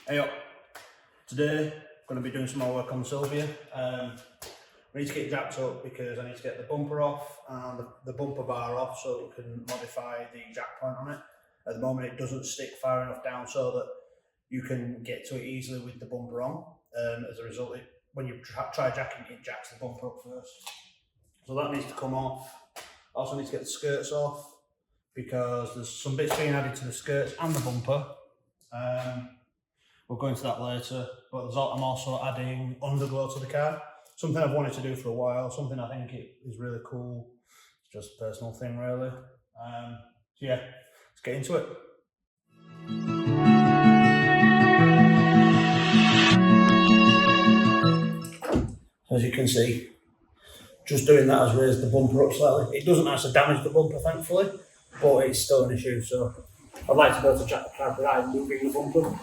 Hey up, today I'm going to be doing some more work on Silvia. We need to get it jacked up because I need to get the bumper off and the bumper bar off so we can modify the jack point on it. At the moment it doesn't stick far enough down so that you can get to it easily with the bumper on. As a result, when you try jacking it jacks the bumper up first. So that needs to come off. Also need to get the skirts off because there's some bits being added to the skirts and the bumper. We'll go into that later, but I'm also adding underglow to the car. Something I've wanted to do for a while, something I think is really cool. It's just a personal thing really. So yeah, let's get into it. As you can see, just doing that has raised the bumper up slightly. It doesn't actually damage the bumper thankfully, but it's still an issue, so I'd like to be able to jack the car without moving the bumper.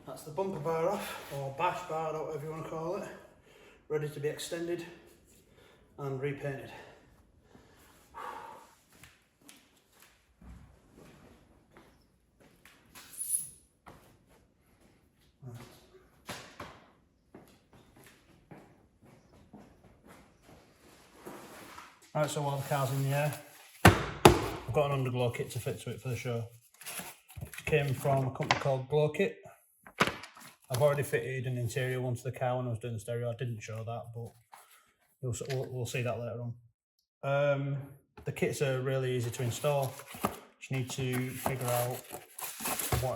That's the bumper bar off, or bash bar, or whatever you want to call it, ready to be extended and repainted. Right, so while the car's in the air, I've got an underglow kit to fit to it for the show. It came from a company called GlowKit. I've already fitted an interior one to the car when I was doing the stereo. I didn't show that, but we'll see that later on. The kits are really easy to install. Just need to figure out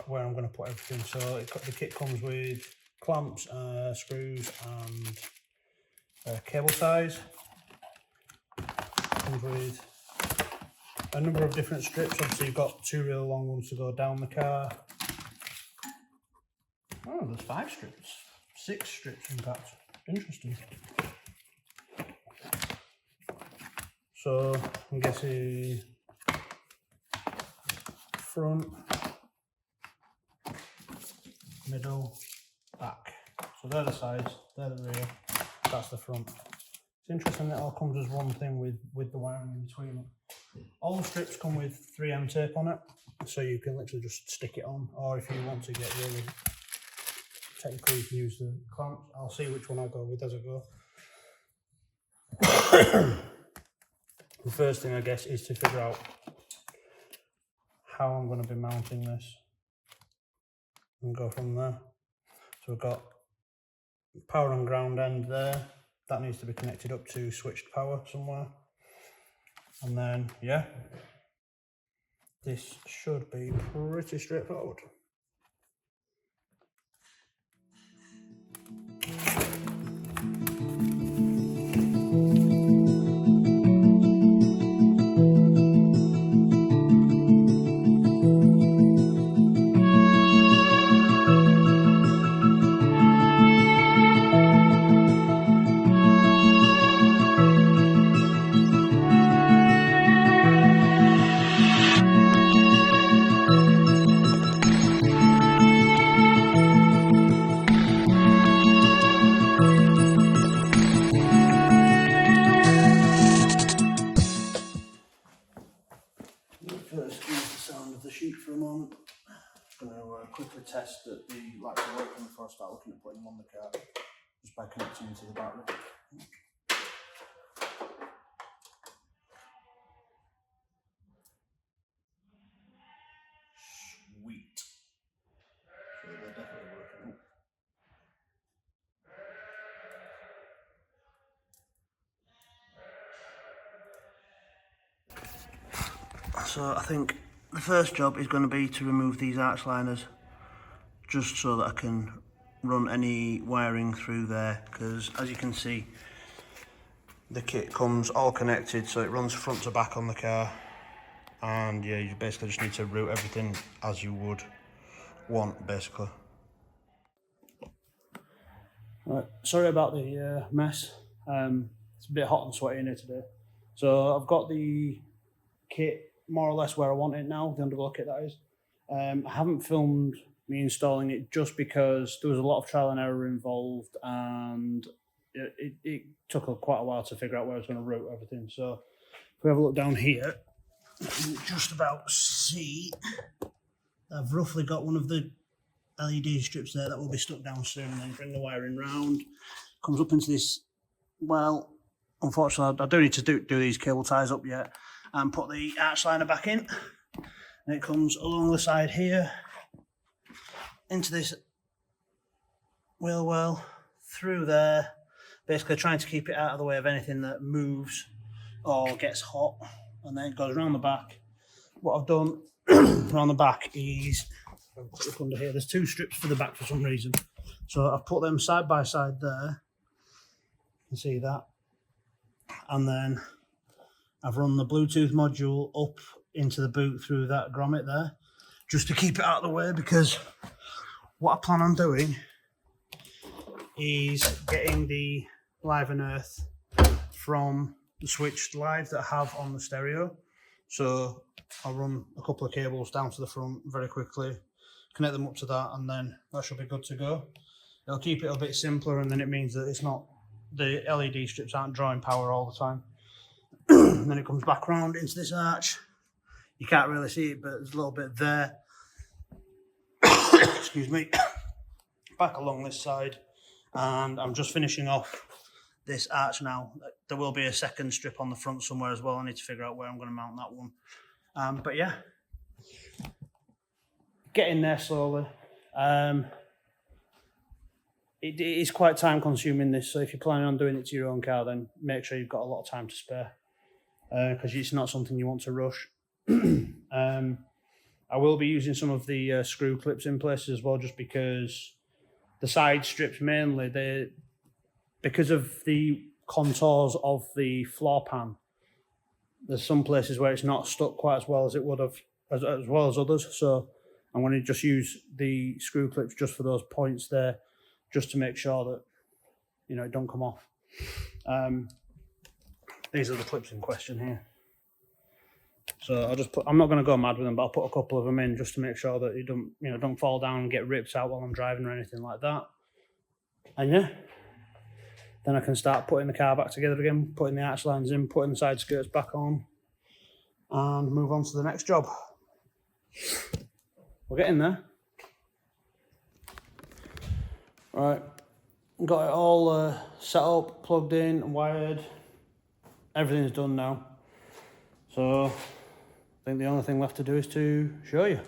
where I'm going to put everything. So the kit comes with clamps, screws and cable ties. Comes with a number of different strips. Obviously you've got 2 really long ones to go down the car. Oh, there's 5 strips. 6 strips in fact. Interesting. So I'm guessing front, middle, back. So they're the sides, they're the rear, that's the front. It's interesting that it all comes as one thing with the wiring in between them. All the strips come with 3M tape on it, so you can literally just stick it on, or if you want to get really technical, you can use the clamps. I'll see which one I go with as I go. The first thing I guess is to figure out how I'm going to be mounting this and go from there. So we've got power and ground end there. That needs to be connected up to switched power somewhere. And then, yeah, this should be pretty straightforward. First, use the sound of the sheet for a moment. I'm going to quickly test that the lights are working before I start looking at putting them on the car, just by connecting them to the battery. Sweet. So they're definitely working. So I think the first job is going to be to remove these arch liners, just so that I can run any wiring through there, because as you can see the kit comes all connected, so it runs front to back on the car, and yeah, you basically just need to route everything as you would want basically. Right, sorry about the mess. It's a bit hot and sweaty in here today, so I've got the kit more or less where I want it now, the underglow kit that is. I haven't filmed me installing it just because there was a lot of trial and error involved, and it took quite a while to figure out where I was going to route everything. So if we have a look down here, you can just about see I've roughly got one of the LED strips there that will be stuck down soon, and then bring the wiring round. Comes up into this, well, unfortunately I do need to do these cable ties up yet and put the arch liner back in, and it comes along the side here into this wheel well through there, basically trying to keep it out of the way of anything that moves or gets hot, and then it goes around the back. What I've done around the back is, I'll put it under here, there's 2 strips for the back for some reason, so I've put them side by side there, you can see that, and then I've run the Bluetooth module up into the boot through that grommet there, just to keep it out of the way, because what I plan on doing is getting the Live and Earth from the switched live that I have on the stereo. So I'll run a couple of cables down to the front very quickly, connect them up to that, and then that should be good to go. It'll keep it a bit simpler, and then it means that it's not, the LED strips aren't drawing power all the time. And then it comes back round into this arch. You can't really see it, but there's a little bit there. Excuse me. Back along this side, and I'm just finishing off this arch now. there will be a second strip on the front somewhere as well. I need to figure out where I'm going to mount that one. But yeah, getting there slowly. It is quite time consuming, this, so if you're planning on doing it to your own car, then make sure you've got a lot of time to spare, because it's not something you want to rush. I will be using some of the screw clips in places as well, just because the side strips mainly, because of the contours of the floor pan, there's some places where it's not stuck quite as well as it would have, as well as others. So I'm going to just use the screw clips just for those points there, just to make sure that, you know, it don't come off. These are the clips in question here. So I'll just I'm not going to go mad with them, but I'll put a couple of them in just to make sure that you don't fall down and get ripped out while I'm driving or anything like that. And yeah, then I can start putting the car back together again, putting the arch lines in, putting the side skirts back on, and move on to the next job. We're getting there. Right, got it all set up, plugged in, wired. Everything's done now. So I think the only thing left to do is to show you.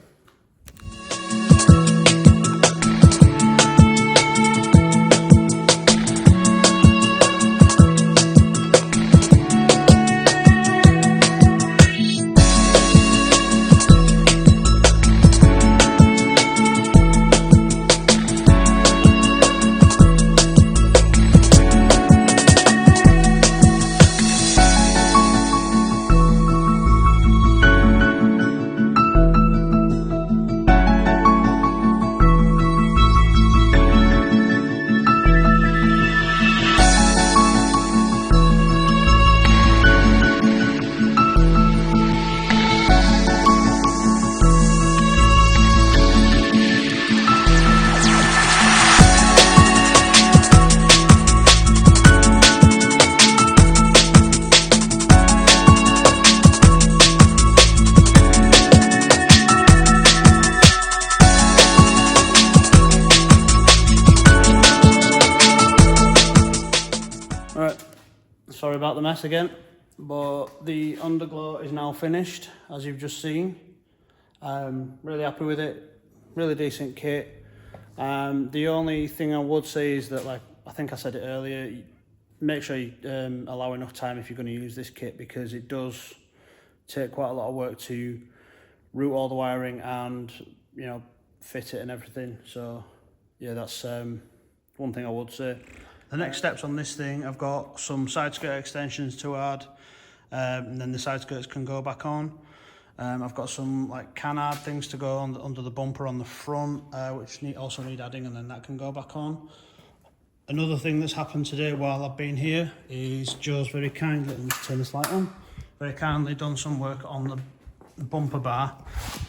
Sorry about the mess again, but the underglow is now finished, as you've just seen. Really happy with it, really decent kit. The only thing I would say is that, like I think I said it earlier, make sure you allow enough time if you're going to use this kit, because it does take quite a lot of work to route all the wiring and, you know, fit it and everything. So yeah, that's one thing I would say. The next steps on this thing, I've got some side skirt extensions to add, and then the side skirts can go back on. I've got some like canard things to go on under the bumper on the front, which also need adding, and then that can go back on. Another thing that's happened today while I've been here is Joe's very kindly, let me turn this light on, very kindly done some work on the bumper bar.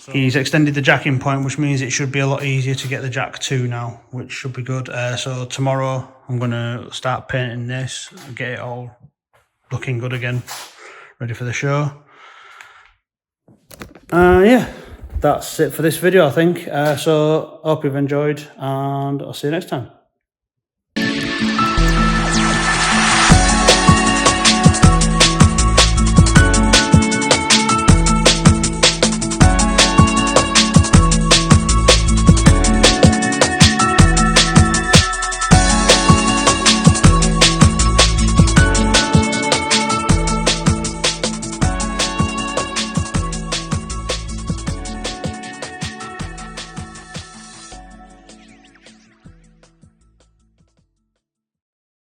So he's extended the jacking point, which means it should be a lot easier to get the jack to now, which should be good. So tomorrow I'm going to start painting this and get it all looking good again, ready for the show. Yeah, that's it for this video, I think. So hope you've enjoyed, and I'll see you next time.